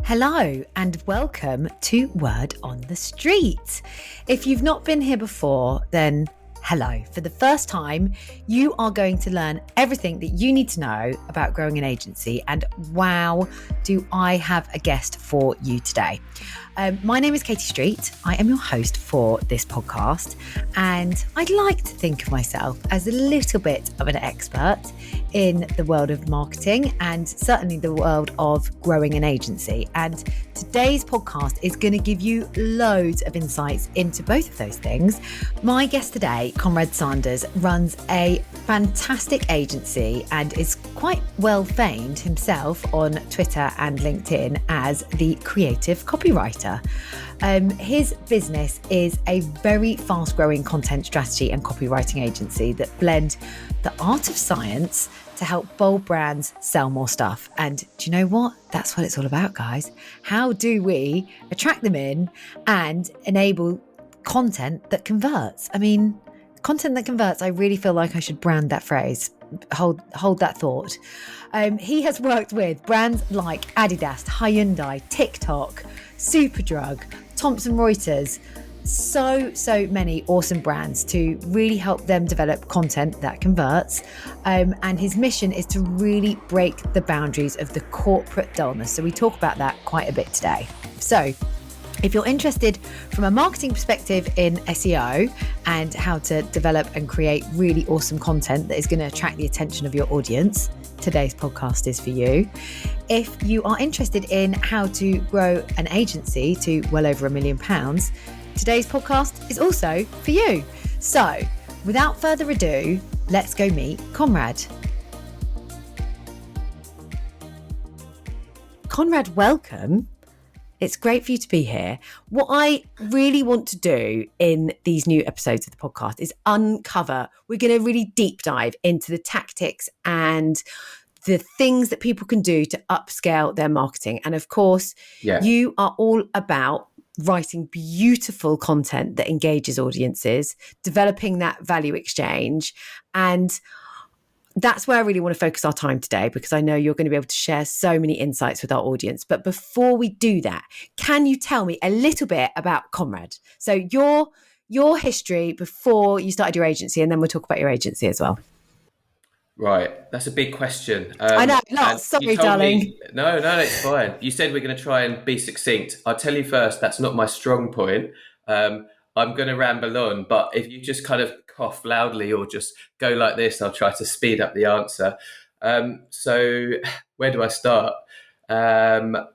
Hello and welcome to Word on the Street. If you've not been here before, then hello. For the first time, you are going to learn everything that you need to know about growing an agency. And wow, do I have a guest for you today. My name is Katie Street. I am your host for this podcast, and I'd like to think of myself as a little bit of an expert in the world of marketing and certainly the world of growing an agency. And today's podcast is going to give you loads of insights into both of those things. My guest today, Konrad Sanders, runs a fantastic agency and is quite well famed himself on Twitter and LinkedIn as the Creative Copywriter. His business is a very fast-growing content strategy and copywriting agency that blend the art of science to help bold brands sell more stuff. And do you know what? That's what it's all about, guys. How do we attract them in and enable content that converts? I mean, content that converts, I really feel like I should brand that phrase. Hold that thought. He has worked with brands like Adidas, Hyundai, TikTok, Superdrug, Thomson Reuters, so many awesome brands to really help them develop content that converts. And his mission is to really break the boundaries of the corporate dullness. So we talk about that quite a bit today. So if you're interested from a marketing perspective in SEO and how to develop and create really awesome content that is going to attract the attention of your audience, today's podcast is for you. If you are interested in how to grow an agency to well over £1 million, today's podcast is also for you. So without further ado, let's go meet Konrad. Konrad, welcome. It's great for you to be here. What I really want to do in these new episodes of the podcast is we're going to really deep dive into the tactics and the things that people can do to upscale their marketing. And of course, You are all about writing beautiful content that engages audiences, developing that value exchange. And that's where I really want to focus our time today, because I know you're going to be able to share so many insights with our audience. But before we do that, can you tell me a little bit about Konrad? So your history before you started your agency, and then we'll talk about your agency as well. Right, that's a big question. I know, lots. Sorry, darling. No, it's fine. You said we're going to try and be succinct. I'll tell you first, that's not my strong point. I'm going to ramble on, but if you just kind of cough loudly or just go like this, I'll try to speed up the answer. So where do I start? My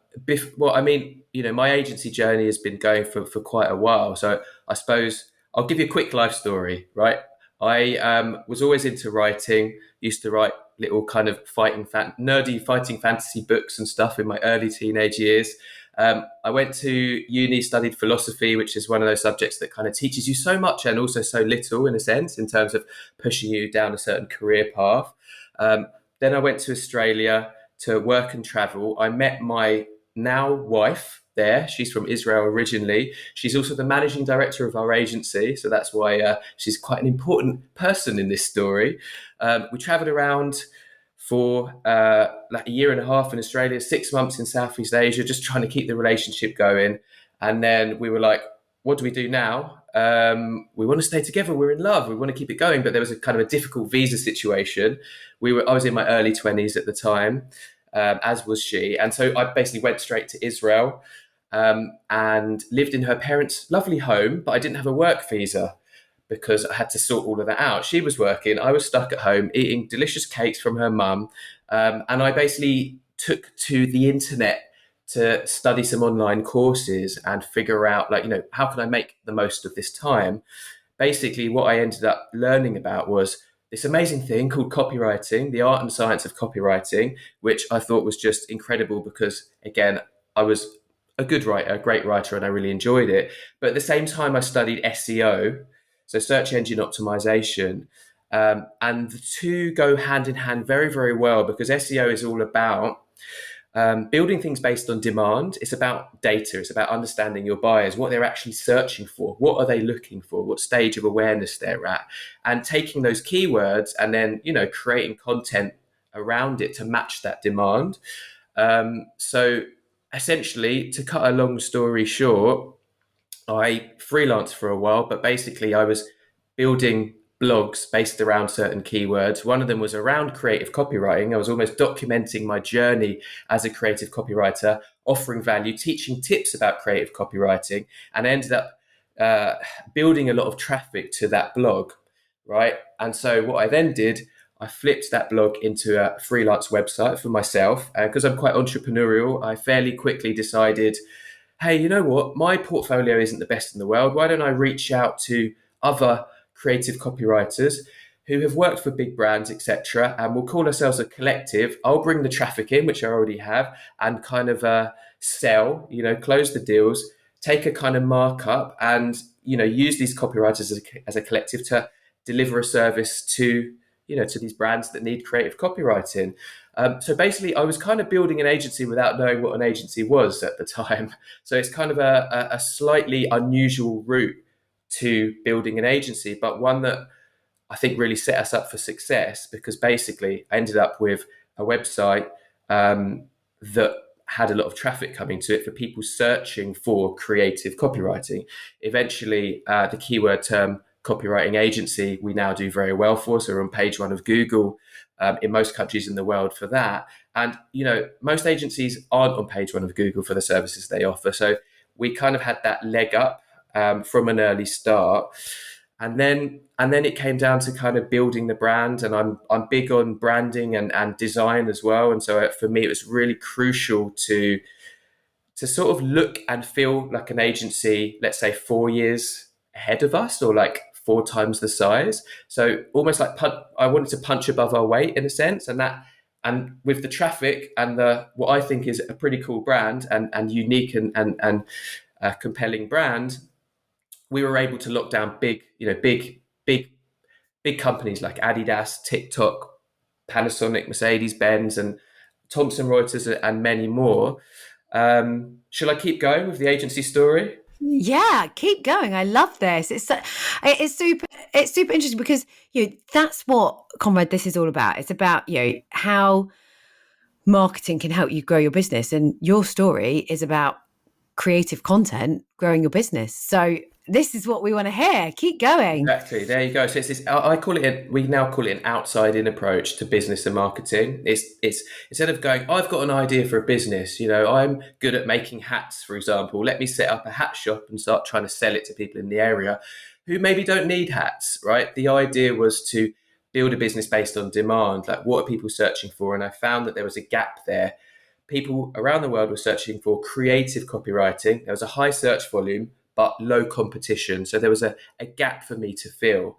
agency journey has been going for quite a while. So I suppose I'll give you a quick life story, right? I was always into writing, used to write little kind of nerdy fighting fantasy books and stuff in my early teenage years. I went to uni, studied philosophy, which is one of those subjects that kind of teaches you so much and also so little in a sense in terms of pushing you down a certain career path. Then I went to Australia to work and travel. I met my now wife there. She's from Israel originally. She's also the managing director of our agency. So that's why she's quite an important person in this story. We traveled around for like a year and a half in Australia, 6 months in Southeast Asia, just trying to keep the relationship going. And then we were like, what do we do now? We want to stay together. We're in love. We want to keep it going. But there was a kind of a difficult visa situation. I was in my early 20s at the time, as was she. And so I basically went straight to Israel and lived in her parents' lovely home. But I didn't have a work visa because I had to sort all of that out. She was working. I was stuck at home eating delicious cakes from her mum. And I basically took to the internet to study some online courses and figure out, how can I make the most of this time? Basically, what I ended up learning about was this amazing thing called copywriting, the art and science of copywriting, which I thought was just incredible because, again, I was a good writer, a great writer, and I really enjoyed it. But at the same time, I studied SEO, so search engine optimization. And the two go hand in hand very, very well because SEO is all about building things based on demand. It's about data. It's about understanding your buyers, what they're actually searching for, what are they looking for, what stage of awareness they're at, and taking those keywords and then, creating content around it to match that demand. So essentially, to cut a long story short, I freelanced for a while, but basically I was building blogs based around certain keywords. One of them was around creative copywriting. I was almost documenting my journey as a creative copywriter, offering value, teaching tips about creative copywriting, and I ended up uh, building a lot of traffic to that blog, right? And so what I then did, I flipped that blog into a freelance website for myself. Because I'm quite entrepreneurial, I fairly quickly decided, hey, you know what? My portfolio isn't the best in the world. Why don't I reach out to other creative copywriters who have worked for big brands, etc., and we'll call ourselves a collective. I'll bring the traffic in, which I already have, and kind of sell, close the deals, take a kind of markup, and use these copywriters as a collective to deliver a service to these brands that need creative copywriting. So basically, I was kind of building an agency without knowing what an agency was at the time. So it's kind of a slightly unusual route to building an agency, but one that I think really set us up for success, because basically I ended up with a website that had a lot of traffic coming to it for people searching for creative copywriting. Eventually, the keyword term copywriting agency we now do very well for. So we're on page one of Google in most countries in the world for that. And, most agencies aren't on page one of Google for the services they offer. So we kind of had that leg up from an early start. And then it came down to kind of building the brand, and I'm big on branding and design as well. And so for me, it was really crucial to sort of look and feel like an agency, let's say 4 years ahead of us, or like 4 times the size. So almost like I wanted to punch above our weight in a sense, and with the traffic and the what I think is a pretty cool brand and unique and compelling brand, we were able to lock down big companies like Adidas, TikTok, Panasonic, Mercedes-Benz, and Thomson Reuters, and many more. Shall I keep going with the agency story? Yeah, keep going. I love this. It's super interesting because that's what, Konrad, this is all about. It's about how marketing can help you grow your business, and your story is about creative content growing your business. So this is what we want to hear. Keep going. Exactly. There you go. So it's this. I call it. We now call it an outside-in approach to business and marketing. It's instead of going, I've got an idea for a business. I'm good at making hats, for example. Let me set up a hat shop and start trying to sell it to people in the area who maybe don't need hats. Right. The idea was to build a business based on demand. Like, what are people searching for? And I found that there was a gap there. People around the world were searching for creative copywriting. There was a high search volume, but low competition. So there was a gap for me to fill,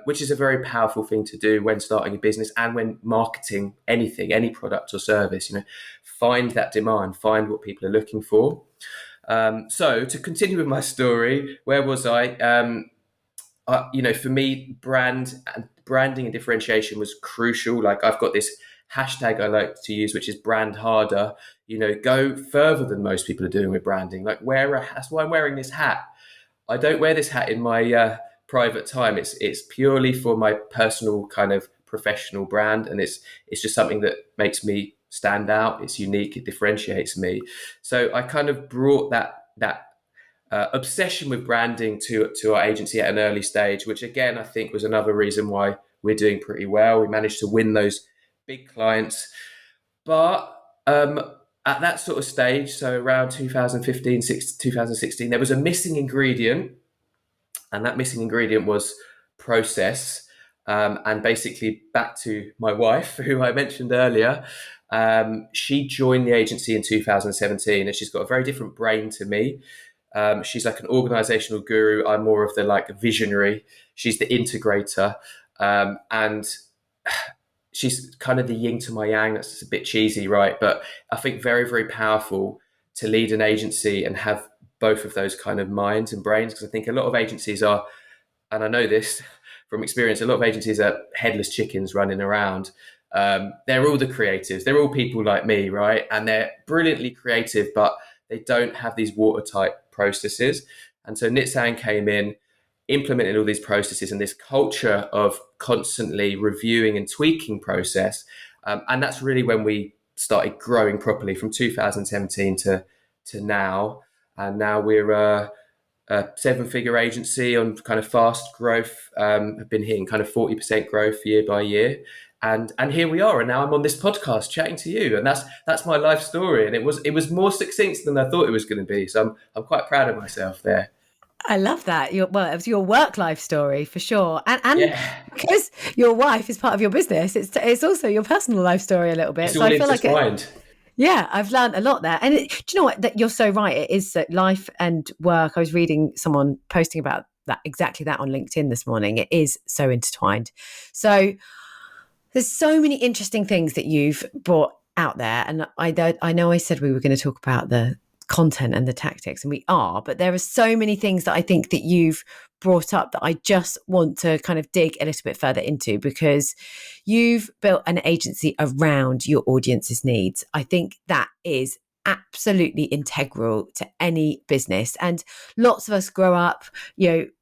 which is a very powerful thing to do when starting a business and when marketing anything, any product or service. Find that demand, find what people are looking for. So to continue with my story, where was I? For me, branding and differentiation was crucial. Like, I've got this hashtag I like to use, which is brand harder. Go further than most people are doing with branding. Like, that's why I'm wearing this hat. I don't wear this hat in my private time. It's purely for my personal kind of professional brand, and it's just something that makes me stand out. It's unique. It differentiates me. So I kind of brought that obsession with branding to our agency at an early stage, which again I think was another reason why we're doing pretty well. We managed to win those big clients, but at that sort of stage, so around 2016, there was a missing ingredient, and that missing ingredient was process. And basically, back to my wife, who I mentioned earlier, she joined the agency in 2017, and she's got a very different brain to me. She's like an organizational guru. I'm more of the visionary. She's the integrator, and she's kind of the yin to my yang. That's a bit cheesy, right? But I think very, very powerful to lead an agency and have both of those kind of minds and brains. Because I think a lot of agencies are, and I know this from experience, a lot of agencies are headless chickens running around. They're all the creatives. They're all people like me, right? And they're brilliantly creative, but they don't have these watertight processes. And so Nitsan came in, implemented all these processes and this culture of constantly reviewing and tweaking process. And that's really when we started growing properly from 2017 to now. And now we're a 7-figure agency on kind of fast growth. Have been hitting kind of 40% growth year by year. And here we are, and now I'm on this podcast chatting to you, and that's my life story. And it was more succinct than I thought it was going to be. So I'm quite proud of myself there. I love that. It was your work life story for sure, and Yeah, because your wife is part of your business, it's also your personal life story a little bit. it's So all I feel like intertwined. yeah, I've learned a lot there. And do you know what? That you're so right. It is that life and work. I was reading someone posting about that exactly that on LinkedIn this morning. It is so intertwined. So there's so many interesting things that you've brought out there, and I know I said we were going to talk about the content and the tactics, and we are, but there are so many things that I think that you've brought up that I just want to kind of dig a little bit further into, because you've built an agency around your audience's needs. I think that is absolutely integral to any business, and lots of us grow up,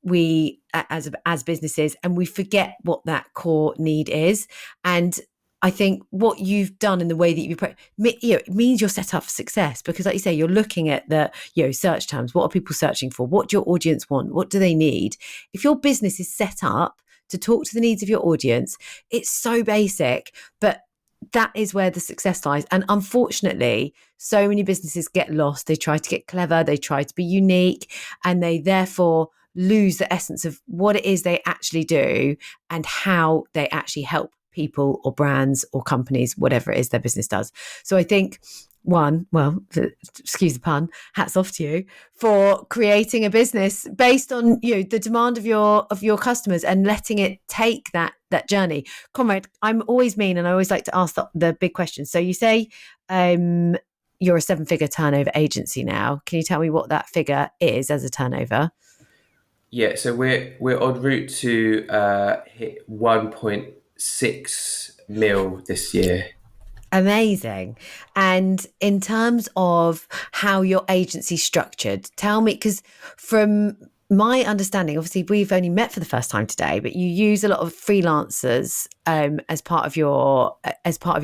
we as businesses, and we forget what that core need is. And I think what you've done in the way that it means you're set up for success, because like you say, you're looking at the search terms. What are people searching for? What do your audience want? What do they need? If your business is set up to talk to the needs of your audience, it's so basic, but that is where the success lies. And unfortunately, so many businesses get lost. They try to get clever, they try to be unique, and they therefore lose the essence of what it is they actually do and how they actually help people or brands or companies, whatever it is their business does. So I think excuse the pun, hats off to you for creating a business based on the demand of your customers and letting it take that journey. Konrad, I'm always mean and I always like to ask the big questions. So you say you're a 7-figure turnover agency now. Can you tell me what that figure is as a turnover? Yeah, so we're en route to hit 1.6 mil this year. Amazing. And in terms of how your agency's structured, tell me, because from my understanding, obviously we've only met for the first time today, but you use a lot of freelancers as part of your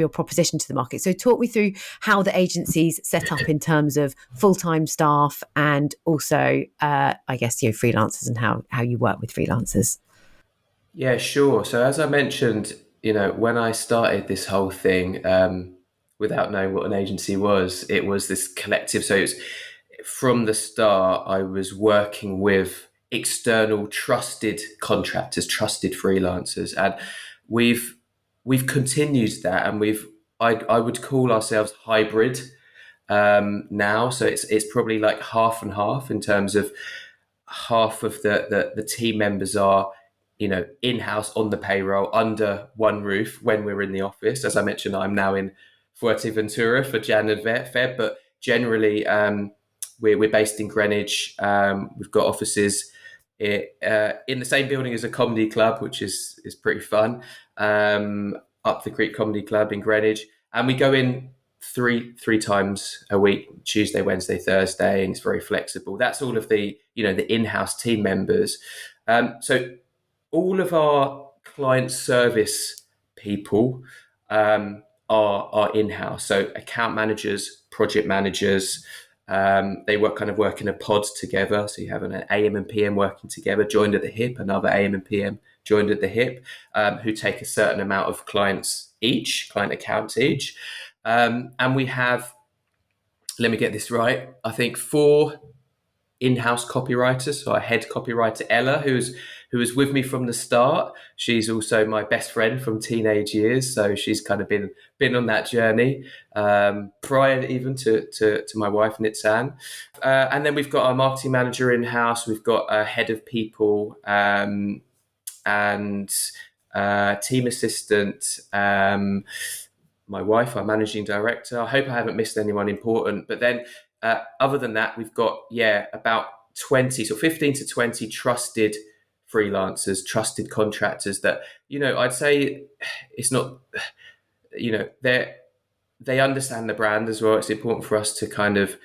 proposition to the market. So talk me through how the agency's set up in terms of full-time staff and also, I guess, freelancers, and how you work with freelancers. Yeah, sure. So as I mentioned, when I started this whole thing, without knowing what an agency was, it was this collective. So it's from the start, I was working with external trusted contractors, trusted freelancers, and we've continued that, and I would call ourselves hybrid now. So it's probably like half and half, in terms of half of the team members are in-house on the payroll under one roof when we're in the office. As I mentioned, I'm now in Fuerteventura for Jan and Feb, but generally we're based in Greenwich. We've got offices in the same building as a comedy club, which is pretty fun, up the Creek Comedy Club in Greenwich, and we go in three times a week, Tuesday, Wednesday, Thursday, and it's very flexible. That's all of the the in-house team members. So all of our client service people are in-house. So account managers, project managers, they work in a pod together. So you have an AM and PM working together, joined at the hip, another AM and PM joined at the hip, who take a certain amount of client accounts each. And we have, let me get this right, I think 4 in-house copywriters. So our head copywriter, Ella, who was with me from the start. She's also my best friend from teenage years. So she's kind of been on that journey prior even to my wife, Nitsan. And then we've got our marketing manager in-house. We've got a head of people and team assistant, my wife, our managing director. I hope I haven't missed anyone important. But then other than that, we've got, about 20, so 15 to 20 trusted freelancers, trusted contractors that, I'd say it's not, they understand the brand as well. It's important for us to kind of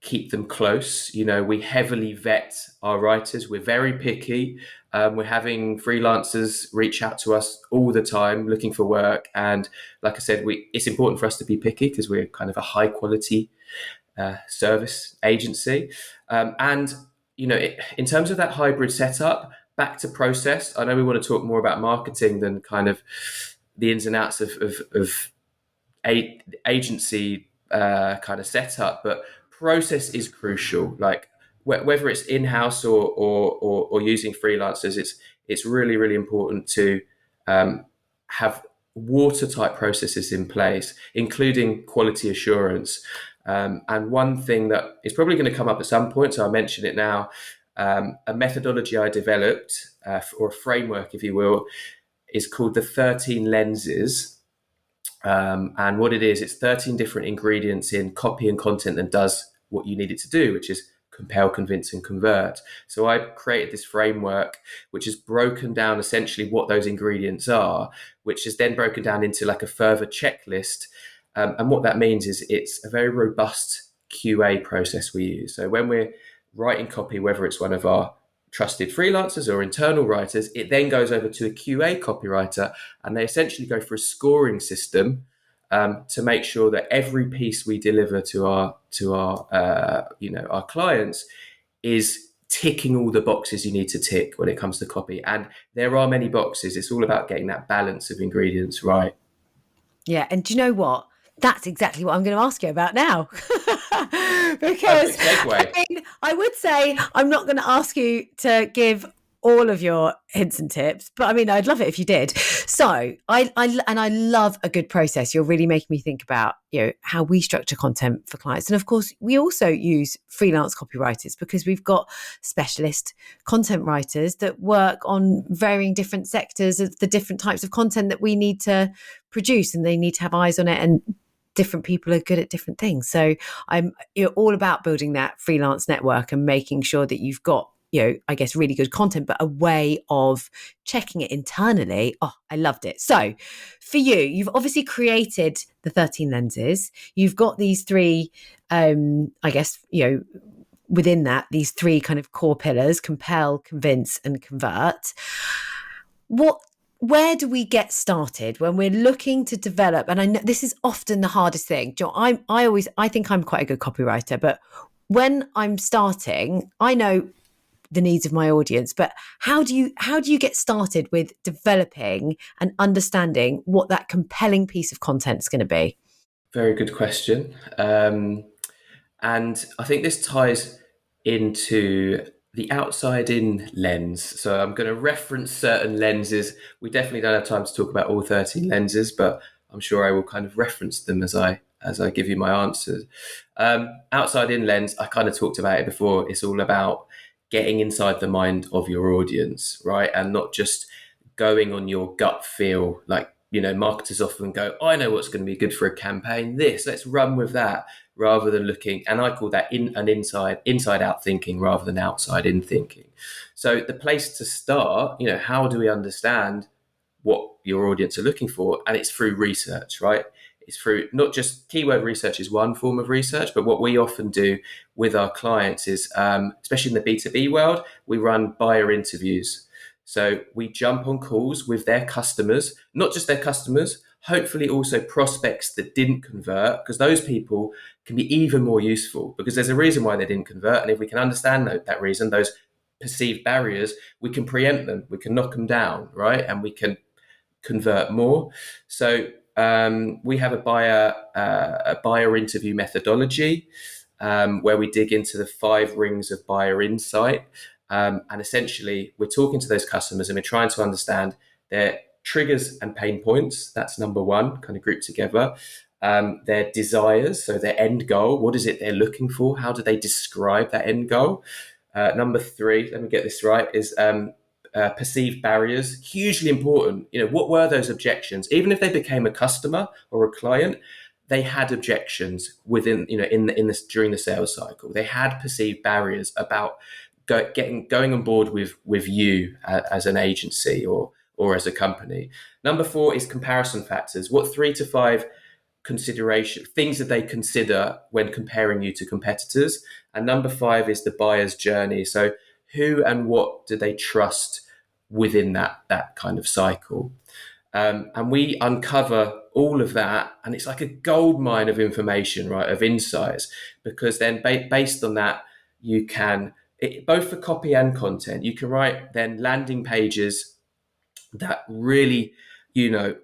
keep them close. We heavily vet our writers. We're very picky. We're having freelancers reach out to us all the time looking for work. And like I said, it's important for us to be picky because we're kind of a high quality service agency. And, in terms of that hybrid setup, back to process, I know we want to talk more about marketing than kind of the ins and outs of agency kind of setup, but process is crucial. Like whether it's in-house or using freelancers, it's really, really important to have watertight processes in place, including quality assurance. And one thing that is probably going to come up at some point, so I'll mention it now, a methodology I developed, or a framework, if you will, is called the 13 lenses. And what it is, it's 13 different ingredients in copy and content that does what you need it to do, which is compel, convince, and convert. So I created this framework, which is broken down essentially what those ingredients are, which is then broken down into like a further checklist. And what that means is it's a very robust QA process we use. So when we're writing copy, whether it's one of our trusted freelancers or internal writers, it then goes over to a QA copywriter, and they essentially go for a scoring system to make sure that every piece we deliver to our clients is ticking all the boxes you need to tick when it comes to copy. And there are many boxes. It's all about getting that balance of ingredients right. Yeah, and do you know what? That's exactly what I'm going to ask you about now. Because I would say I'm not going to ask you to give all of your hints and tips, but I mean, I'd love it if you did. So I love a good process. You're really making me think about, how we structure content for clients. And of course, we also use freelance copywriters because we've got specialist content writers that work on varying different sectors of the different types of content that we need to produce, and they need to have eyes on it, and different people are good at different things. So I'm all about building that freelance network and making sure that you've got, I guess, really good content, but a way of checking it internally. Oh, I loved it. So for you, you've obviously created the 13 lenses. You've got these three, I guess, within that, these three kind of core pillars: compel, convince, and convert. Where do we get started when we're looking to develop? And I know this is often the hardest thing. I think I'm quite a good copywriter, but when I'm starting, I know the needs of my audience, but how do you get started with developing and understanding what that compelling piece of content is going to be? Very good question. And I think this ties into the outside-in lens. So I'm going to reference certain lenses. We definitely don't have time to talk about all 13 lenses, but I'm sure I will kind of reference them as I give you my answers. Outside-in lens, I kind of talked about it before. It's all about getting inside the mind of your audience, right? And not just going on your gut feel. Like, marketers often go, I know what's going to be good for a campaign. Let's run with that, rather than looking. And I call that inside out thinking rather than outside in thinking. So the place to start, how do we understand what your audience are looking for? And it's through research, right? It's through not just keyword research is one form of research, but what we often do with our clients is, especially in the B2B world, we run buyer interviews. So we jump on calls with their customers, not just their customers, hopefully also prospects that didn't convert, because those people can be even more useful because there's a reason why they didn't convert. And if we can understand that reason, those perceived barriers, we can preempt them, we can knock them down, right? And we can convert more. So we have a buyer interview methodology where we dig into the 5 rings of buyer insight. And essentially, we're talking to those customers and we're trying to understand their triggers and pain points. That's number one, kind of grouped together. Their desires, so their end goal. What is it they're looking for? How do they describe that end goal? Number 3, let me get this right, is perceived barriers. Hugely important. What were those objections? Even if they became a customer or a client, they had objections within, during the sales cycle. They had perceived barriers about going on board with you as an agency or as a company. Number 4 is comparison factors. What 3 to 5 consideration, things that they consider when comparing you to competitors. And number 5 is the buyer's journey. So who and what do they trust within that kind of cycle? And we uncover all of that, and it's like a gold mine of information, right, of insights, because then based on that, you can, both for copy and content, you can write then landing pages that really,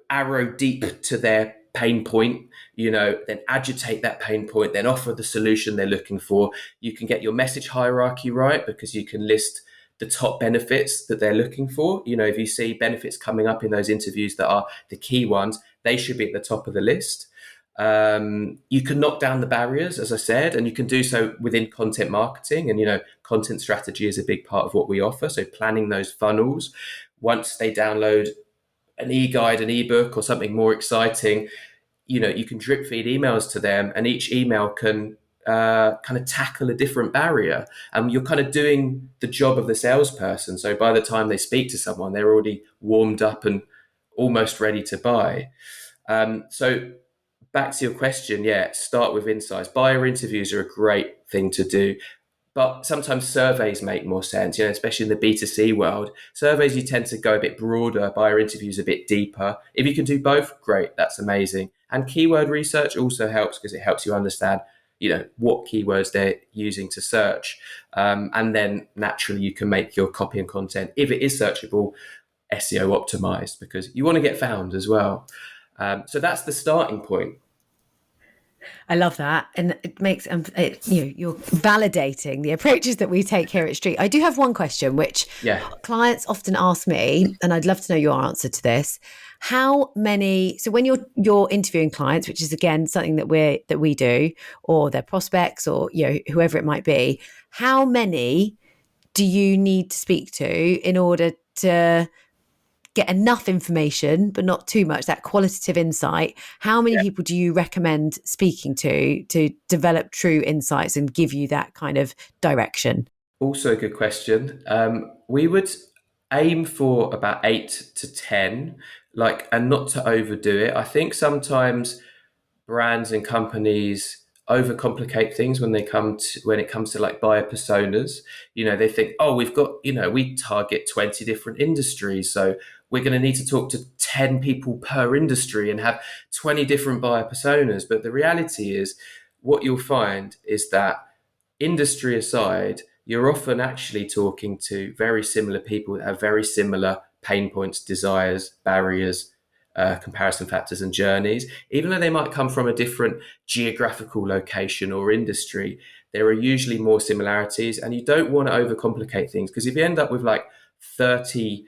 arrow deep to their pain point, then agitate that pain point, then offer the solution they're looking for. You can get your message hierarchy right because you can list the top benefits that they're looking for. If you see benefits coming up in those interviews that are the key ones, they should be at the top of the list. You can knock down the barriers, as I said, and you can do so within content marketing. And, content strategy is a big part of what we offer. So planning those funnels. Once they download an e-guide, an ebook, or something more exciting, you can drip feed emails to them, and each email can kind of tackle a different barrier. And you're kind of doing the job of the salesperson. So by the time they speak to someone, they're already warmed up and almost ready to buy. So back to your question, start with insights. Buyer interviews are a great thing to do, but sometimes surveys make more sense, especially in the B2C world. Surveys, you tend to go a bit broader, buyer interviews a bit deeper. If you can do both, great, that's amazing. And keyword research also helps because it helps you understand, what keywords they're using to search. And then naturally you can make your copy and content, if it is searchable, SEO optimized, because you want to get found as well. So that's the starting point. I love that. And it makes, you're validating the approaches that we take here at Street. I do have one question, which clients often ask me, and I'd love to know your answer to this. So when you're interviewing clients, which is again, something that we do, or their prospects, or, whoever it might be, how many do you need to speak to in order to get enough information, but not too much, that qualitative insight? How many people do you recommend speaking to develop true insights and give you that kind of direction? Also a good question. We would aim for about 8 to 10, and not to overdo it. I think sometimes brands and companies overcomplicate things when it comes to like buyer personas. They think, we target 20 different industries, so we're going to need to talk to 10 people per industry and have 20 different buyer personas. But the reality is, what you'll find is that, industry aside, you're often actually talking to very similar people that have very similar pain points, desires, barriers, comparison factors and journeys. Even though they might come from a different geographical location or industry, there are usually more similarities, and you don't want to overcomplicate things, because if you end up with like 30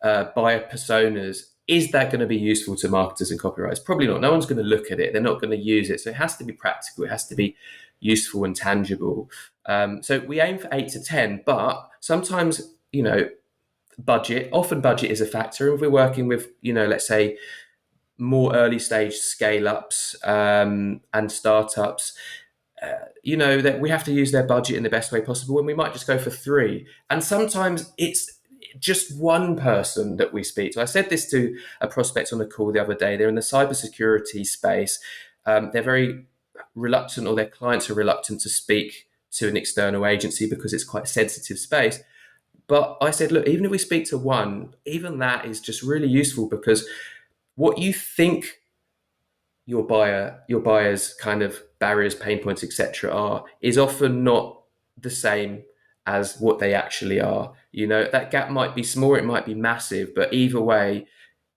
buyer personas, is that going to be useful to marketers and copywriters? Probably not. No one's going to look at it. They're not going to use it. So it has to be practical. It has to be useful and tangible. So we aim for 8 to 10, but sometimes, budget is a factor. If we're working with, let's say more early stage scale ups and startups, that we have to use their budget in the best way possible, and we might just go for 3. And sometimes it's just one person that we speak to. I said this to a prospect on a call the other day. They're in the cybersecurity space. They're very reluctant, or their clients are reluctant, to speak to an external agency because it's quite a sensitive space. But I said, look, even if we speak to one, even that is just really useful, because what you think your buyer's kind of barriers, pain points, etc. are, is often not the same as what they actually are. That gap might be small, it might be massive, but either way,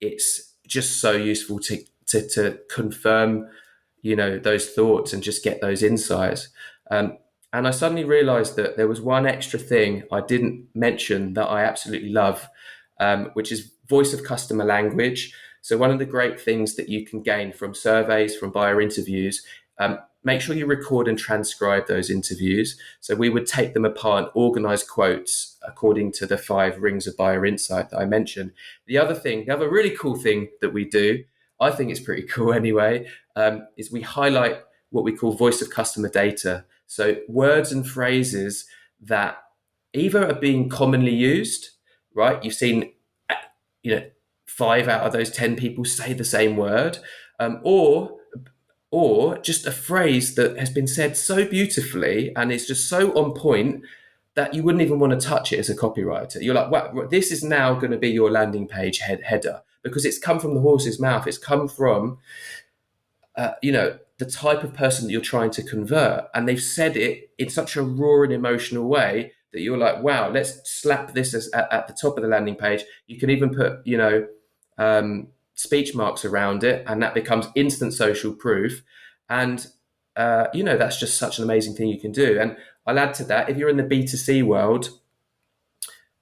it's just so useful to confirm, those thoughts and just get those insights. And I suddenly realized that there was one extra thing I didn't mention that I absolutely love, which is voice of customer language. So one of the great things that you can gain from surveys, from buyer interviews, make sure you record and transcribe those interviews. So we would take them apart and organize quotes according to the 5 rings of buyer insight that I mentioned. The other really cool thing that we do, I think it's pretty cool anyway, is we highlight what we call voice of customer data. So words and phrases that either are being commonly used, right? You've seen, 5 out of those 10 people say the same word, or or just a phrase that has been said so beautifully and it's just so on point that you wouldn't even want to touch it as a copywriter. You're like, wow, this is now going to be your landing page header because it's come from the horse's mouth. It's come from, the type of person that you're trying to convert. And they've said it in such a raw and emotional way that you're like, wow, let's slap this at the top of the landing page. You can even put, speech marks around it, and that becomes instant social proof. And, that's just such an amazing thing you can do. And I'll add to that, if you're in the B2C world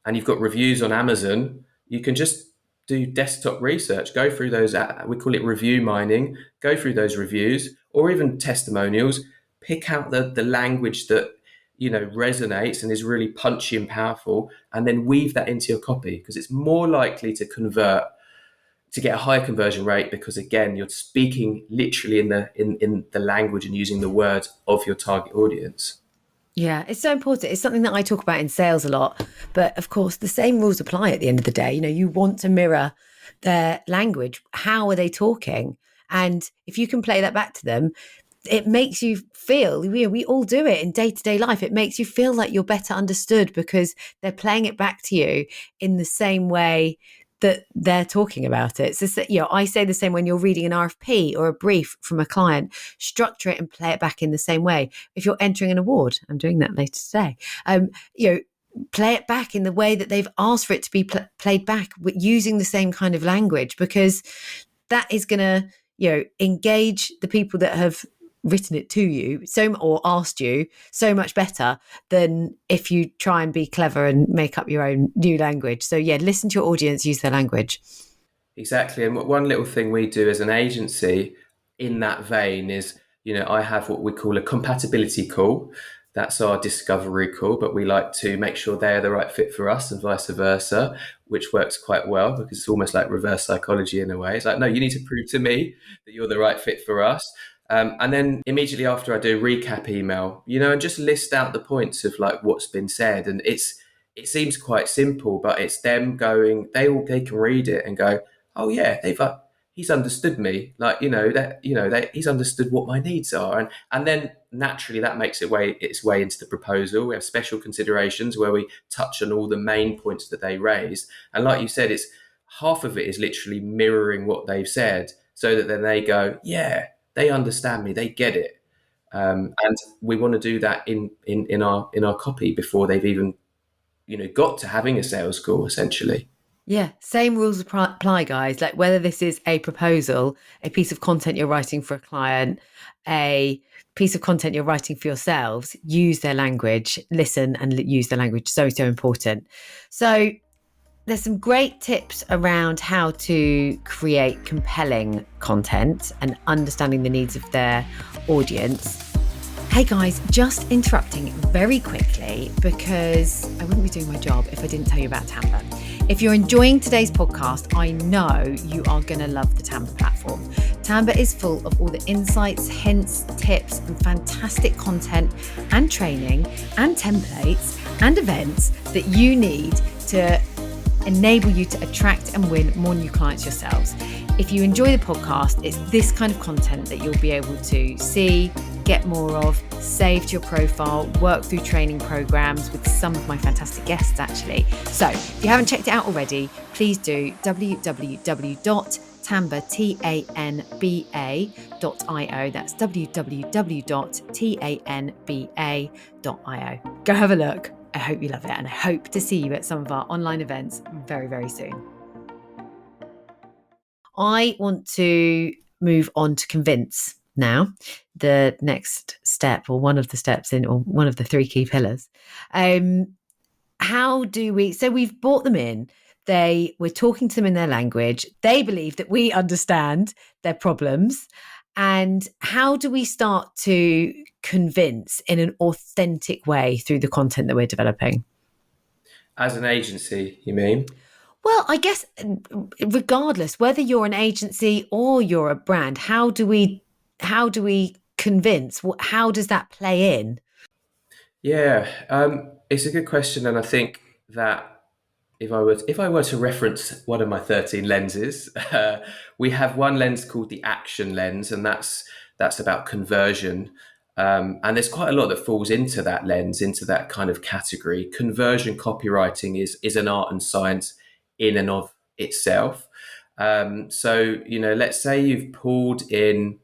and you've got reviews on Amazon, you can just do desktop research, go through those, we call it review mining, go through those reviews or even testimonials, pick out the language that, resonates and is really punchy and powerful, and then weave that into your copy because it's more likely to convert, to get a higher conversion rate because again, you're speaking literally in the language and using the words of your target audience. Yeah, it's so important. It's something that I talk about in sales a lot. But of course, the same rules apply at the end of the day. You want to mirror their language. How are they talking? And if you can play that back to them, it makes you feel, we all do it in day-to-day life. It makes you feel like you're better understood because they're playing it back to you in the same way that they're talking about it. So, I say the same when you're reading an RFP or a brief from a client, structure it and play it back in the same way. If you're entering an award, I'm doing that later today, play it back in the way that they've asked for it to be played back, using the same kind of language, because that is going to, engage the people that have written it to you or asked you so much better than if you try and be clever and make up your own new language. So listen to your audience, use their language. Exactly. And one little thing we do as an agency in that vein is, I have what we call a compatibility call. That's our discovery call, but we like to make sure they're the right fit for us and vice versa, which works quite well because it's almost like reverse psychology in a way. It's like, no, you need to prove to me that you're the right fit for us. And then immediately after I do a recap email, and just list out the points of like what's been said. And it seems quite simple, but it's them going, they can read it and go, oh yeah, he's understood me. Like, he's understood what my needs are. And then naturally that makes its way into the proposal. We have special considerations where we touch on all the main points that they raised. And like you said, it's half of it is literally mirroring what they've said so that then they go, yeah, they understand me, they get it. And we want to do that in our copy before they've even, got to having a sales call, essentially. Yeah, same rules apply, guys. Like whether this is a proposal, a piece of content you're writing for a client, a piece of content you're writing for yourselves, use their language, listen and use their language. So, so important. So there's some great tips around how to create compelling content and understanding the needs of their audience. Hey guys, just interrupting very quickly because I wouldn't be doing my job if I didn't tell you about Tampa. If you're enjoying today's podcast, I know you are going to love the Tampa platform. Tampa is full of all the insights, hints, tips, and fantastic content and training and templates and events that you need to enable you to attract and win more new clients yourselves. If you enjoy the podcast, it's this kind of content that you'll be able to see, get more of, save to your profile, work through training programs with some of my fantastic guests actually. So if you haven't checked it out already, please do www.tanba.io. That's www.tanba.io. Go have a look. I hope you love it and I hope to see you at some of our online events very, very soon. I want to move on to convince now, the next step or one of the steps in, or one of the three key pillars. How do we, so we've brought them in, we're talking to them in their language. They believe that we understand their problems. And how do we start to convince in an authentic way through the content that we're developing? As an agency, you mean? Well, I guess regardless, whether you're an agency or you're a brand, how do we convince? How does that play in? Yeah, it's a good question. And I think that if I were to reference one of my 13 lenses, we have one lens called the action lens, and that's that's about conversion. And there's quite a lot that falls into that lens, into that kind of category. Conversion copywriting is an art and science in and of itself. So, let's say you've pulled in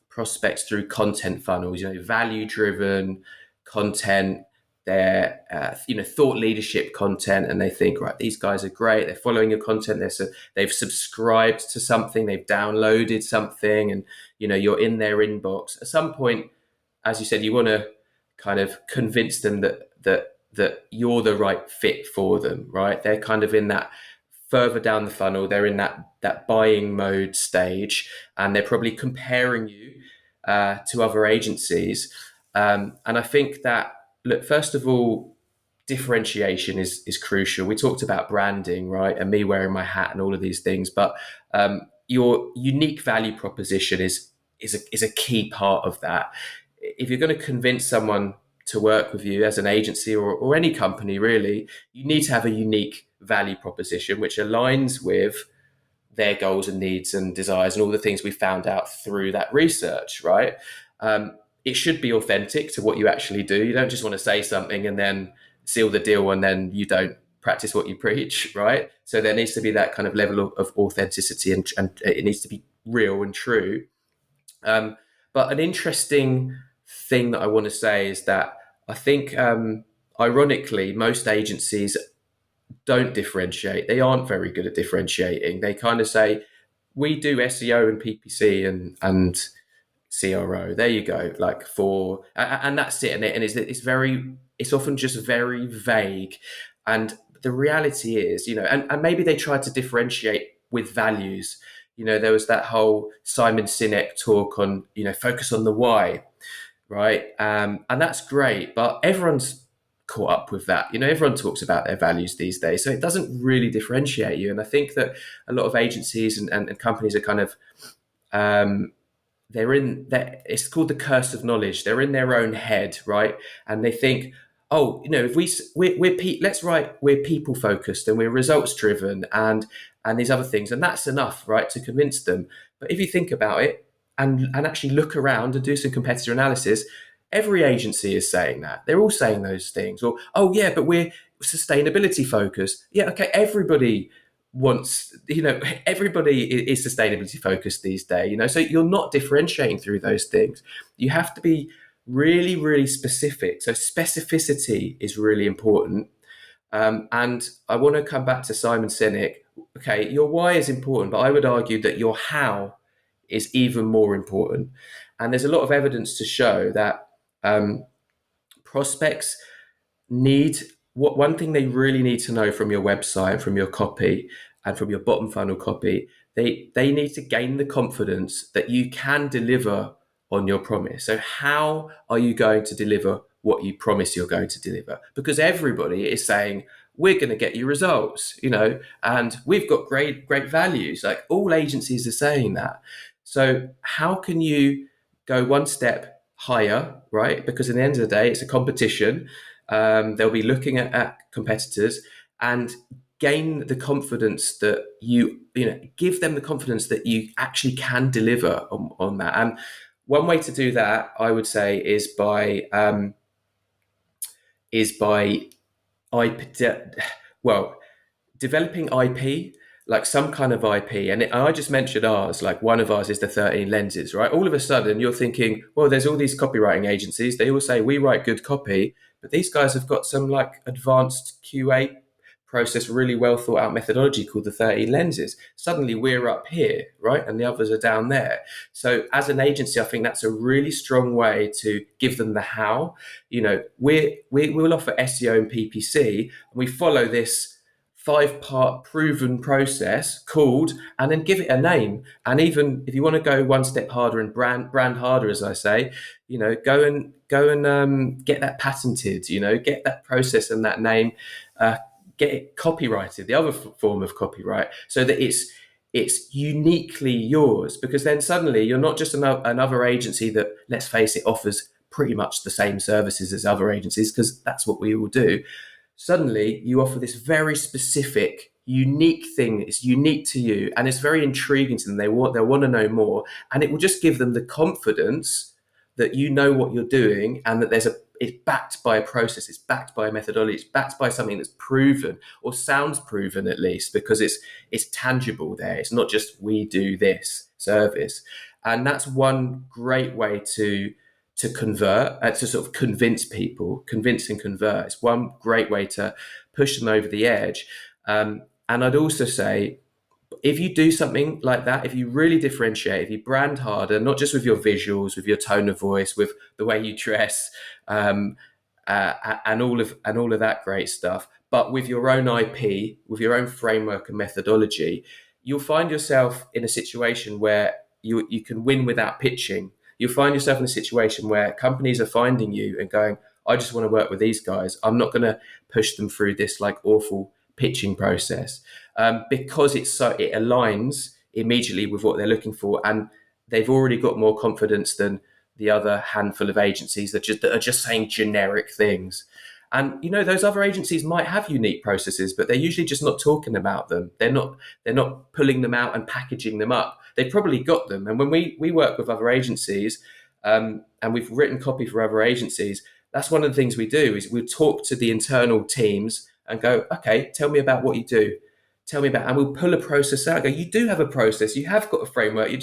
prospects through content funnels, value driven content, their thought leadership content, and they think, right, these guys are great, they're following your content, they've subscribed to something, they've downloaded something, and you're in their inbox. At some point, as you said, you want to kind of convince them that you're the right fit for them, right? They're kind of in that further down the funnel, they're in that buying mode stage, and they're probably comparing you to other agencies. And I think that, look, first of all, differentiation is crucial. We talked about branding, right? And me wearing my hat and all of these things, but your unique value proposition is a key part of that. If you're going to convince someone to work with you as an agency or any company, really, you need to have a unique value proposition which aligns with their goals and needs and desires and all the things we found out through that research, right? It should be authentic to what you actually do. You don't just want to say something and then seal the deal and then you don't practice what you preach, right? So there needs to be that kind of level of authenticity, and it needs to be real and true. But an interesting thing that I want to say is that I think, ironically, most agencies don't differentiate. They aren't very good at differentiating. They kind of say, we do SEO and PPC and CRO. There you go. And that's it. And it's often just very vague. And the reality is, and maybe they try to differentiate with values. There was that whole Simon Sinek talk on, focus on the why, right? And that's great, but everyone's caught up with that. Everyone talks about their values these days, so it doesn't really differentiate you. And I think that a lot of agencies and companies are kind of, it's called the curse of knowledge. They're in their own head, right? And they think, oh, if we're people focused and we're results driven and these other things, and that's enough, right, to convince them. But if you think about it and actually look around and do some competitor analysis, every agency is saying that. They're all saying those things. Or, oh yeah, but we're sustainability focused. Yeah, okay, everybody is sustainability focused these days, so you're not differentiating through those things. You have to be really, really specific. So specificity is really important. And I want to come back to Simon Sinek. Okay, your why is important, but I would argue that your how is even more important. And there's a lot of evidence to show that prospects need one thing they really need to know from your website, from your copy, and from your bottom funnel copy. They need to gain the confidence that you can deliver on your promise. So how are you going to deliver what you promise you're going to deliver? Because everybody is saying, we're going to get you results, and we've got great values. Like, all agencies are saying that. So how can you go one step higher, right? Because at the end of the day, it's a competition. They'll be looking at competitors and gain the confidence that give them the confidence that you actually can deliver on that. And one way to do that, I would say, is by developing IP, like some kind of IP. And I just mentioned ours, like one of ours is the 13 lenses, right? All of a sudden you're thinking, well, there's all these copywriting agencies. They all say we write good copy, but these guys have got some like advanced QA process, really well thought out methodology called the 13 lenses. Suddenly we're up here, right? And the others are down there. So as an agency, I think that's a really strong way to give them the how. We'll offer SEO and PPC, and we follow this 5-part proven process called, and then give it a name. And even if you want to go one step harder and brand harder, as I say, go and get that patented, get that process and that name, get it copyrighted, the other form of copyright, so that it's uniquely yours. Because then suddenly you're not just another agency that, let's face it, offers pretty much the same services as other agencies, because that's what we all do. Suddenly you offer this very specific, unique thing. It's unique to you, and it's very intriguing to them. They'll want to know more, and it will just give them the confidence that you know what you're doing, and that it's backed by a process, it's backed by a methodology, it's backed by something that's proven, or sounds proven at least, because it's tangible there. It's not just we do this service. And that's one great way to convert, to sort of convince and convert. It's one great way to push them over the edge. And I'd also say, if you do something like that, if you really differentiate, if you brand harder, not just with your visuals, with your tone of voice, with the way you dress, and all of that great stuff, but with your own IP, with your own framework and methodology, you'll find yourself in a situation where you can win without pitching. You'll find yourself in a situation where companies are finding you and going, I just want to work with these guys. I'm not going to push them through this like awful pitching process, because it aligns immediately with what they're looking for, and they've already got more confidence than the other handful of agencies that are just saying generic things. And those other agencies might have unique processes, but they're usually just not talking about them. They're not pulling them out and packaging them up. They've probably got them. And when we work with other agencies, and we've written copy for other agencies, that's one of the things we do is we talk to the internal teams and go, okay, tell me about what you do. Tell me about, and we'll pull a process out. Go, you do have a process. You have got a framework. You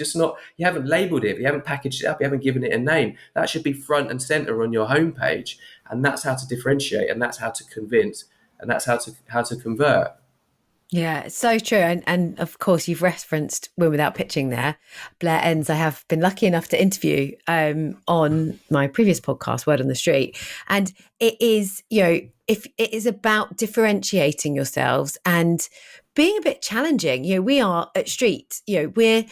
haven't labeled it. You haven't packaged it up. You haven't given it a name. That should be front and center on your homepage. And that's how to differentiate. And that's how to convince. And that's how to convert. Yeah, it's so true. And of course, you've referenced Win Without Pitching there. Blair Enns, I have been lucky enough to interview on my previous podcast, Word on the Street. And it is, if it is about differentiating yourselves and being a bit challenging. We are at Street, we're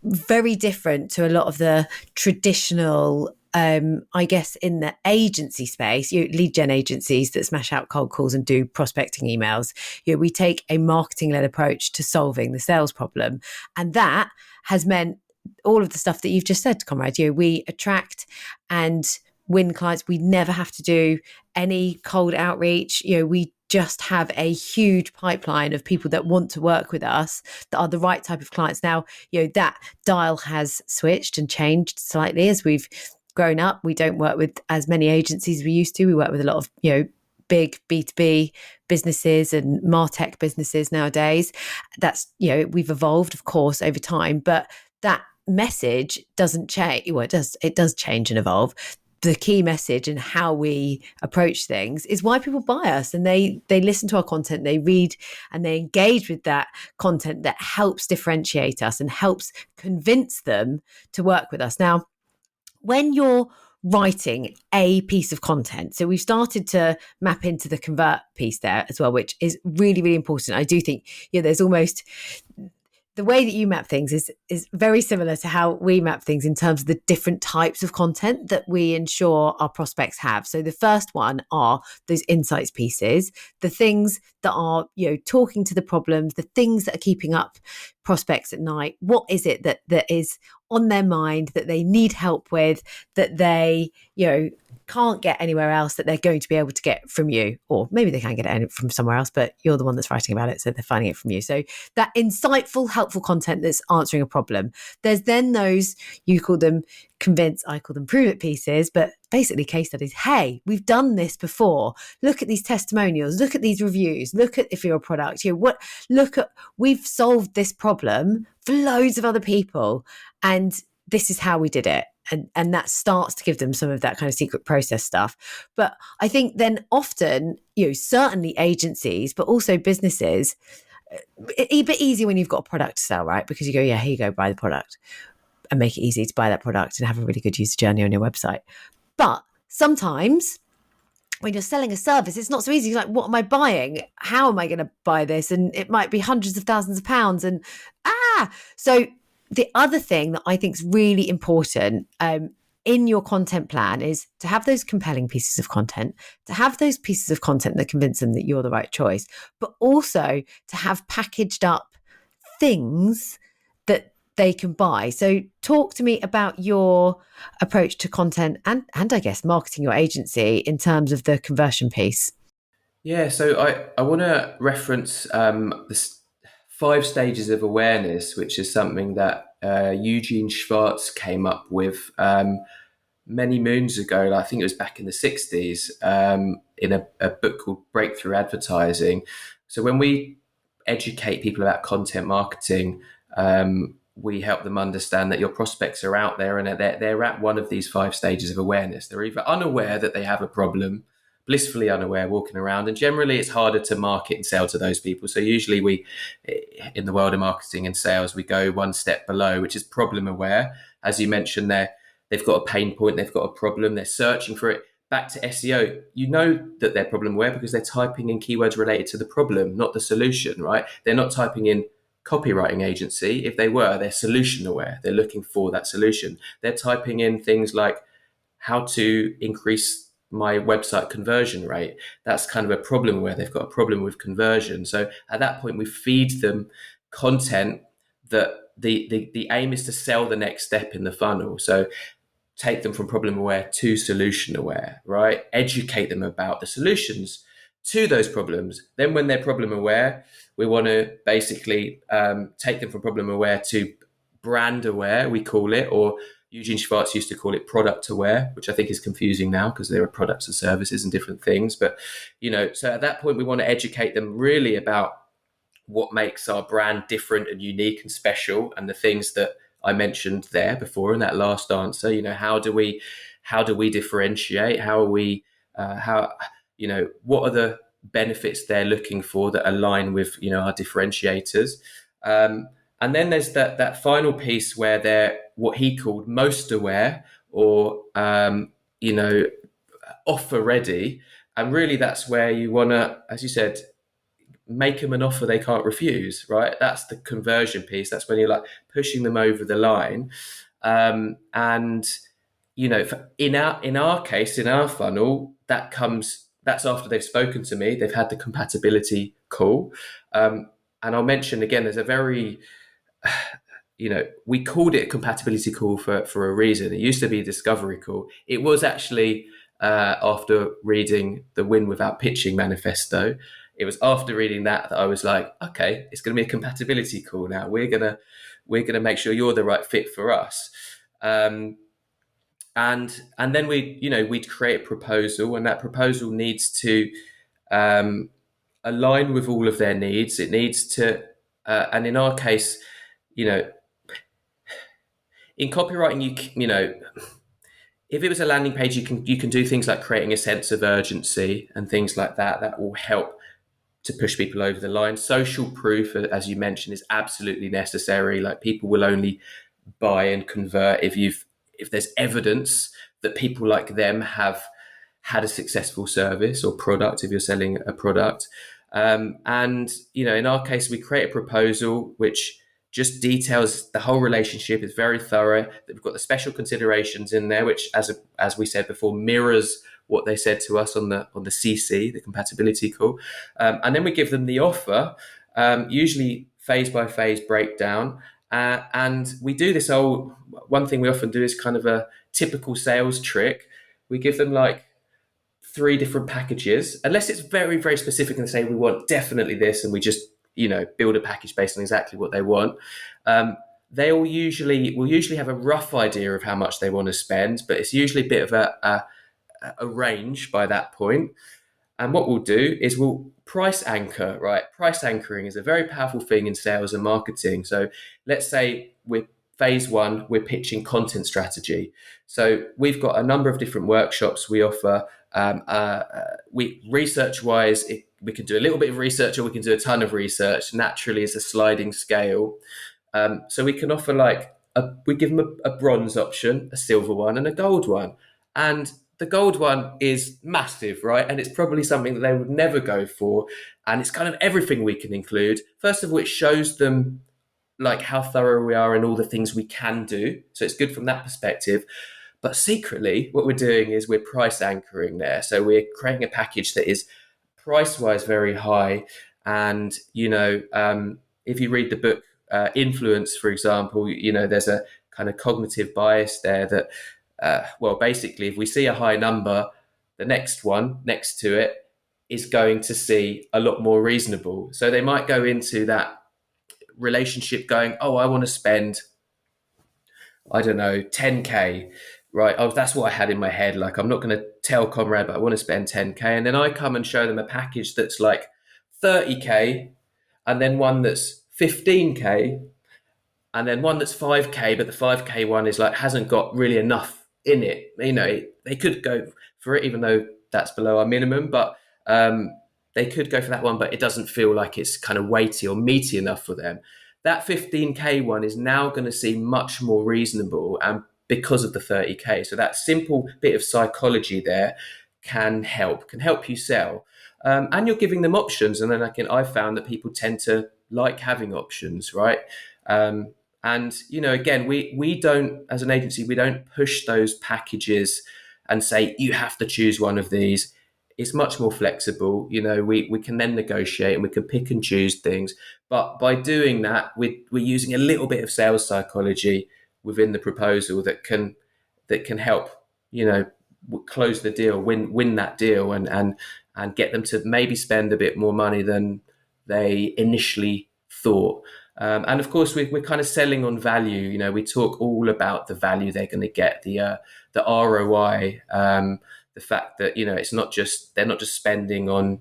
very different to a lot of the traditional I guess in the agency space, lead gen agencies that smash out cold calls and do prospecting emails, we take a marketing-led approach to solving the sales problem. And that has meant all of the stuff that you've just said, Konrad. We attract and win clients. We never have to do any cold outreach. We just have a huge pipeline of people that want to work with us, that are the right type of clients. Now, that dial has switched and changed slightly as we've grown up. We don't work with as many agencies as we used to. We work with a lot of, big B2B businesses and MarTech businesses nowadays. That's, we've evolved, of course, over time, but that message doesn't change. Well, it does change and evolve. The key message and how we approach things is why people buy us, and they listen to our content, they read and they engage with that content that helps differentiate us and helps convince them to work with us. Now, when you're writing a piece of content, so we've started to map into the convert piece there as well, which is really, really important. I do think, there's almost the way that you map things is very similar to how we map things in terms of the different types of content that we ensure our prospects have. So the first one are those insights pieces, the things that are, talking to the problems, the things that are keeping up prospects at night. What is it that is on their mind that they need help with, that they, can't get anywhere else, that they're going to be able to get from you? Or maybe they can get it from somewhere else, but you're the one that's writing about it, so they're finding it from you. So that insightful, helpful content that's answering a problem. There's then those, you call them convince, I call them prove it pieces, but basically case studies. Hey, we've done this before. Look at these testimonials. Look at these reviews. Look at, if you're a product, we've solved this problem for loads of other people, and this is how we did it. And that starts to give them some of that kind of secret process stuff. But I think then often, certainly agencies, but also businesses, it's a bit easier when you've got a product to sell, right? Because you go, yeah, here you go, buy the product, and make it easy to buy that product and have a really good user journey on your website. But sometimes when you're selling a service, it's not so easy. You're like, what am I buying? How am I going to buy this? And it might be hundreds of thousands of pounds. And so the other thing that I think is really important in your content plan is to have those compelling pieces of content, to have those pieces of content that convince them that you're the right choice, but also to have packaged up things that they can buy. So talk to me about your approach to content and I guess marketing your agency in terms of the conversion piece. Yeah, so I want to reference five stages of awareness, which is something that Eugene Schwartz came up with many moons ago. I think it was back in the 60s, in a book called Breakthrough Advertising. So when we educate people about content marketing, we help them understand that your prospects are out there and they're at one of these five stages of awareness. They're either unaware that they have a problem, blissfully unaware, walking around, and generally it's harder to market and sell to those people. So usually we, in the world of marketing and sales, we go one step below, which is problem aware. As you mentioned there, they've got a pain point, they've got a problem, they're searching for it. Back to SEO, you know that they're problem aware because they're typing in keywords related to the problem, not the solution, right? They're not typing in copywriting agency. If they were, they're solution aware. They're looking for that solution. They're typing in things like how to increase my website conversion rate. That's kind of a problem where they've got a problem with conversion. So at that point, we feed them content that the aim is to sell the next step in the funnel. So take them from problem aware to solution aware, right? Educate them about the solutions to those problems. Then when they're problem aware, we want to basically take them from problem aware to brand aware, we call it, or Eugene Schwartz used to call it product aware, which I think is confusing now because there are products and services and different things. But, so at that point, we want to educate them really about what makes our brand different and unique and special, and the things that I mentioned there before in that last answer. How do we differentiate? How are we? What are the benefits they're looking for that align with our differentiators? And then there's that final piece where they're what he called most aware, or offer ready, and really that's where you want to, as you said, make them an offer they can't refuse, right? That's the conversion piece. That's when you're like pushing them over the line. And in our case, in our funnel, that's after they've spoken to me, they've had the compatibility call. And I'll mention again, there's a very, we called it a compatibility call for a reason. It used to be a discovery call. It was actually after reading the Win Without Pitching manifesto. It was after reading that I was like, okay, it's going to be a compatibility call now. We're gonna make sure you're the right fit for us. And then we'd create a proposal, and that proposal needs to align with all of their needs. It needs to, and in our case, in copywriting, if it was a landing page, you can do things like creating a sense of urgency and things like that. That will help to push people over the line. Social proof, as you mentioned, is absolutely necessary. Like, people will only buy and convert if there's evidence that people like them have had a successful service or product, if you're selling a product. And in our case, we create a proposal which just details the whole relationship. It's very thorough. We've got the special considerations in there, which, as we said before, mirrors what they said to us on the CC, the compatibility call. And then we give them the offer, usually phase by phase breakdown. And we do this one thing we often do is kind of a typical sales trick. We give them like 3 different packages, unless it's very, very specific and say we want definitely this, and we just, build a package based on exactly what they want. Will usually have a rough idea of how much they want to spend, but it's usually a bit of a range by that point. And what we'll do is we'll price anchor, right? Price anchoring is a very powerful thing in sales and marketing. So let's say phase 1, we're pitching content strategy. So we've got a number of different workshops we offer. Research-wise, we can do a little bit of research or we can do a ton of research. Naturally, it's a sliding scale. So we can offer we give them a bronze option, a silver one, and a gold one. And the gold one is massive, right? And it's probably something that they would never go for. And it's kind of everything we can include. First of all, it shows them like how thorough we are and all the things we can do. So it's good from that perspective. But secretly, what we're doing is we're price anchoring there. So we're creating a package that is price-wise very high. And, if you read the book Influence, for example, there's a kind of cognitive bias there that, basically, if we see a high number, the next one next to it is going to see a lot more reasonable. So they might go into that relationship going, oh, I want to spend, I don't know, 10K, right? Oh, that's what I had in my head. Like, I'm not going to tell Conrad, but I want to spend 10K. And then I come and show them a package that's like 30K, and then one that's 15K, and then one that's 5K, but the 5K one is like, hasn't got really enough in it. You know, they could go for it, even though that's below our minimum, but they could go for that one, but it doesn't feel like it's kind of weighty or meaty enough for them. That 15K one is now going to seem much more reasonable, and because of the 30K. So that simple bit of psychology there can help you sell. And you're giving them options. And then I've found that people tend to like having options, right? And, you know, again, we don't, as an agency, we don't push those packages and say, you have to choose one of these. It's much more flexible. You know, we can then negotiate and we can pick and choose things. But by doing that, we're using a little bit of sales psychology within the proposal that can help, you know, close the deal, win that deal, and get them to maybe spend a bit more money than they initially thought. And of course, we're kind of selling on value. You know, we talk all about the value they're going to get, the ROI, the fact that, you know, they're not just spending on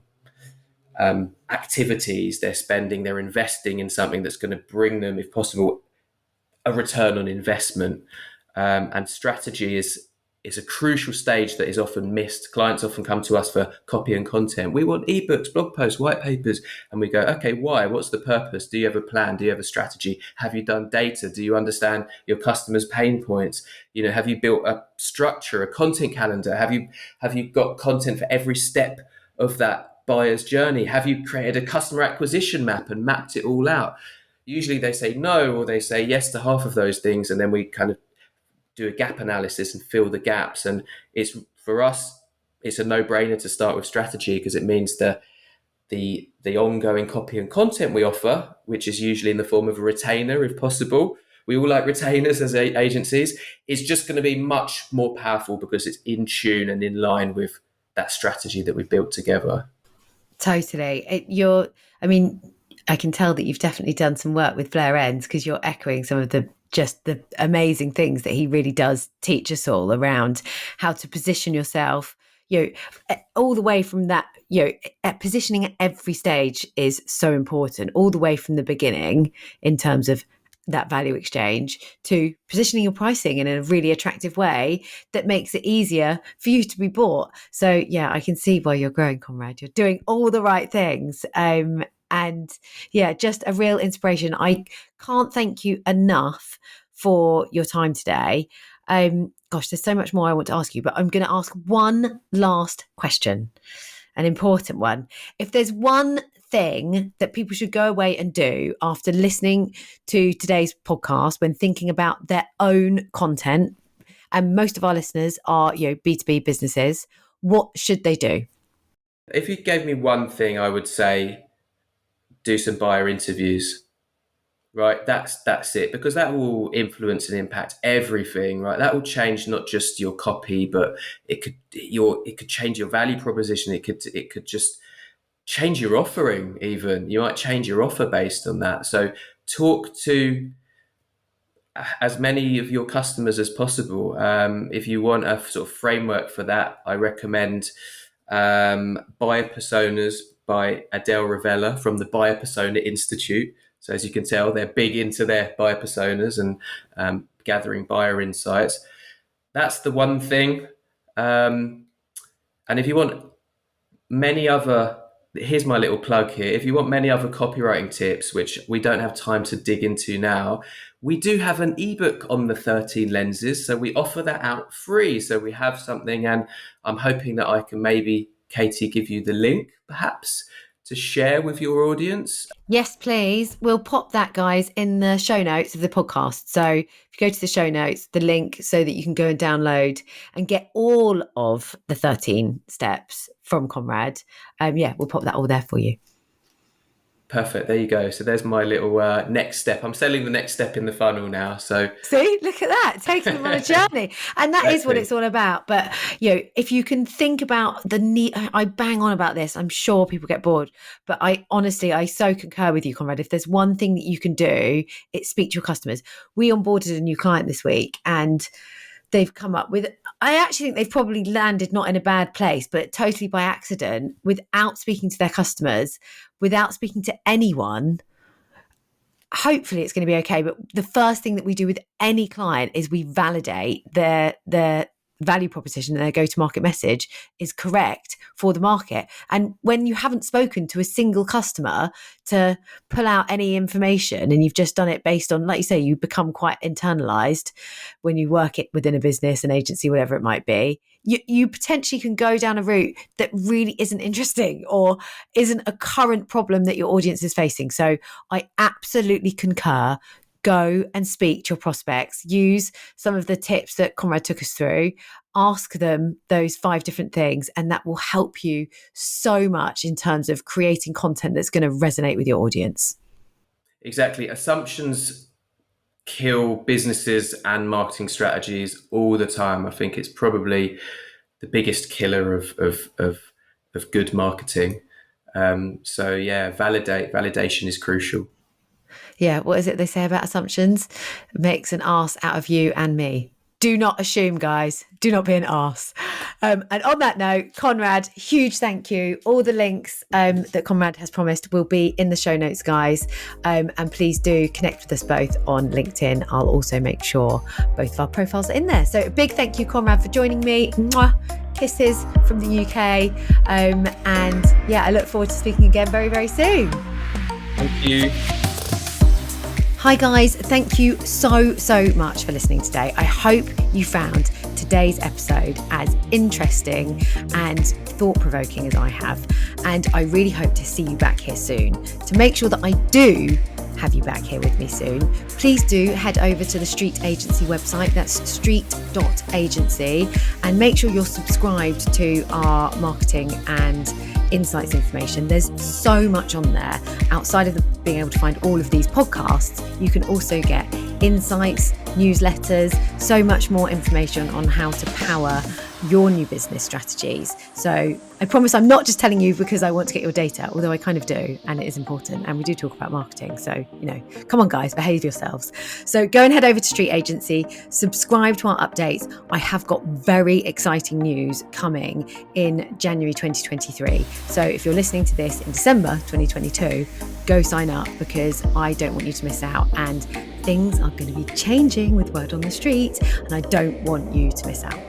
activities. They're investing in something that's going to bring them, if possible, a return on investment. And strategy is a crucial stage that is often missed. Clients often come to us for copy and content. We want ebooks, blog posts, white papers. And we go, okay, why? What's the purpose? Do you have a plan? Do you have a strategy? Have you done data? Do you understand your customers' pain points? You know, have you built a structure, a content calendar? Have you got content for every step of that buyer's journey? Have you created a customer acquisition map and mapped it all out? Usually they say no, or they say yes to half of those things. And then we kind of do a gap analysis and fill the gaps. And for us, it's a no-brainer to start with strategy, because it means that the ongoing copy and content we offer, which is usually in the form of a retainer, if possible. We all like retainers as agencies. Is just going to be much more powerful because it's in tune and in line with that strategy that we've built together. Totally. I can tell that you've definitely done some work with Blair Enns, because you're echoing some of the amazing things that he really does teach us all around how to position yourself, you know, all the way from that, you know, positioning at every stage is so important, all the way from the beginning in terms of that value exchange to positioning your pricing in a really attractive way that makes it easier for you to be bought. So yeah, I can see why you're growing, Konrad. You're doing all the right things. And yeah, just a real inspiration. I can't thank you enough for your time today. Gosh, there's so much more I want to ask you, but I'm going to ask one last question, an important one. If there's one thing that people should go away and do after listening to today's podcast when thinking about their own content, and most of our listeners are, you know, B2B businesses, what should they do? If you gave me one thing, I would say do some buyer interviews, right? That's it, because that will influence and impact everything, right? That will change not just your copy, but it could change your value proposition. It could just change your offering. Even you might change your offer based on that. So talk to as many of your customers as possible. If you want a sort of framework for that, I recommend Buyer Personas by Adele Ravella from the Buyer Persona Institute. So as you can tell, they're big into their buyer personas and gathering buyer insights. That's the one thing. And if you want many other, here's my little plug here. If you want many other copywriting tips, which we don't have time to dig into now, we do have an ebook on the 13 lenses. So we offer that out free. So we have something, and I'm hoping that I can maybe, Katie, give you the link perhaps to share with your audience. Yes, please. We'll pop that, guys, in the show notes of the podcast. So if you go to the show notes, the link so that you can go and download and get all of the 13 steps from Konrad. We'll pop that all there for you. Perfect. There you go. So there's my little next step. I'm selling the next step in the funnel now. So see, look at that, taking them on a journey. And that is what exactly. it's all about. But, if you can think about the need, I bang on about this. I'm sure people get bored, but I so concur with you, Konrad. If there's one thing that you can do, it's speak to your customers. We onboarded a new client this week, and they've come up with, I actually think they've probably landed not in a bad place, but totally by accident, without speaking to their customers, without speaking to anyone. Hopefully it's going to be okay. But the first thing that we do with any client is we validate their value proposition and their go-to-market message is correct for the market. And when you haven't spoken to a single customer to pull out any information, and you've just done it based on, like you say, you become quite internalized when you work it within a business, an agency, whatever it might be, you potentially can go down a route that really isn't interesting or isn't a current problem that your audience is facing. So I absolutely concur. Go and speak to your prospects. Use some of the tips that Konrad took us through. Ask them those 5 different things, and that will help you so much in terms of creating content that's going to resonate with your audience. Exactly. Assumptions kill businesses and marketing strategies all the time. I think it's probably the biggest killer of good marketing. So yeah, validation is crucial. Yeah, what is it they say about assumptions? It makes an arse out of you and me. Do not assume, guys. Do not be an arse. And on that note, Konrad, huge thank you. All the links that Konrad has promised will be in the show notes, guys. And please do connect with us both on LinkedIn. I'll also make sure both of our profiles are in there. So a big thank you, Konrad, for joining me. Mwah. Kisses from the UK. And yeah, I look forward to speaking again very, very soon. Thank you. Hi guys, thank you so much for listening today. I hope you found today's episode as interesting and thought-provoking as I have. And I really hope to see you back here soon. To make sure that I do have you back here with me soon, please do head over to the Street Agency website. That's street.agency, and make sure you're subscribed to our marketing and insights information. There's so much on there. Outside of being able to find all of these podcasts, you can also get insights, newsletters, so much more information on how to power your new business strategies. So I promise I'm not just telling you because I want to get your data, although I kind of do, and it is important, and we do talk about marketing. So, come on guys, behave yourselves. So go and head over to Street Agency, subscribe to our updates. I have got very exciting news coming in January 2023. So if you're listening to this in December 2022, go sign up, because I don't want you to miss out, and things are going to be changing with Word on the Street, and I don't want you to miss out.